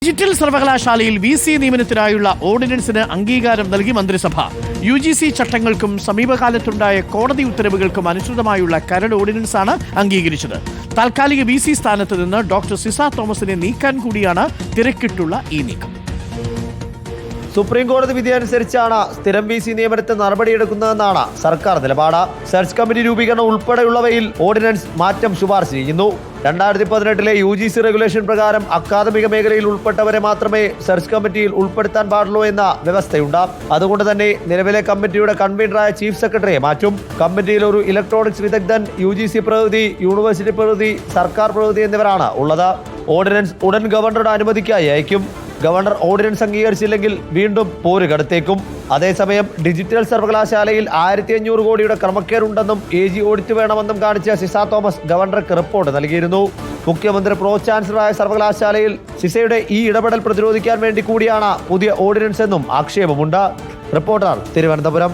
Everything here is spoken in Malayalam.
ഡിജിറ്റൽ സർവകലാശാലയിൽ VC നിയമനത്തിനായുള്ള ഓർഡിനൻസിന് അംഗീകാരം നൽകി മന്ത്രിസഭ. UGC ചട്ടങ്ങൾക്കും സമീപകാലത്തുണ്ടായ കോടതി ഉത്തരവുകൾക്കും അനുസൃതമായുള്ള കരട് ഓർഡിനൻസാണ് അംഗീകരിച്ചത്. താൽക്കാലിക VC സ്ഥാനത്ത് നിന്ന് ഡോക്ടർ സിസ തോമസിനെ നീക്കാൻ കൂടിയാണ് തിരക്കിട്ടുള്ള ഈ നീക്കം. സുപ്രീം കോടതി വിധി അനുസരിച്ചാണ് സ്ഥിരം VC നിയമനത്തിന് നടപടിയെടുക്കുന്നതെന്നാണ് സർക്കാർ നിലപാട്. സെർച്ച് കമ്മിറ്റി രൂപീകരണം ഉൾപ്പെടെയുള്ളവയിൽ ഓർഡിനൻസ് മാറ്റം ശുപാർശ ചെയ്യുന്നു. 2018 UGC റെഗുലേഷൻ പ്രകാരം അക്കാദമിക മേഖലയിൽ ഉൾപ്പെട്ടവരെ മാത്രമേ സെർച്ച് കമ്മിറ്റിയിൽ ഉൾപ്പെടുത്താൻ പാടുള്ളൂ എന്ന വ്യവസ്ഥയുണ്ട്. അതുകൊണ്ട് തന്നെ നിലവിലെ കമ്മിറ്റിയുടെ കൺവീനറായ ചീഫ് സെക്രട്ടറിയെ മാറ്റും. കമ്മിറ്റിയിൽ ഒരു ഇലക്ട്രോണിക്സ് വിദഗ്ധൻ, UGC പ്രതിനിധി, യൂണിവേഴ്സിറ്റി പ്രതിനിധി, സർക്കാർ പ്രതിനിധി എന്നിവരാണ് ഉള്ളത്. ഓർഡിനൻസ് ഉടൻ ഗവർണറുടെ അനുമതിക്കായി അയക്കും. ഗവർണർ ഓർഡിനൻസ് അംഗീകരിച്ചില്ലെങ്കിൽ വീണ്ടും പോര് കടുത്തേക്കും. അതേസമയം ഡിജിറ്റൽ സർവകലാശാലയിൽ 1500 കോടിയുടെ ക്രമക്കേടുണ്ടെന്നും AG ഓഡിറ്റ് വേണമെന്നും കാണിച്ച സിസ തോമസ് ഗവർണർക്ക് റിപ്പോർട്ട് നൽകിയിരുന്നു. മുഖ്യമന്ത്രി പ്രോ ചാൻസലറായ സർവകലാശാലയിൽ സിസയുടെ ഈ ഇടപെടൽ പ്രതിരോധിക്കാൻ വേണ്ടി കൂടിയാണ് പുതിയ ഓർഡിനൻസ് എന്നും ആക്ഷേപമുണ്ട്. റിപ്പോർട്ടർ, തിരുവനന്തപുരം.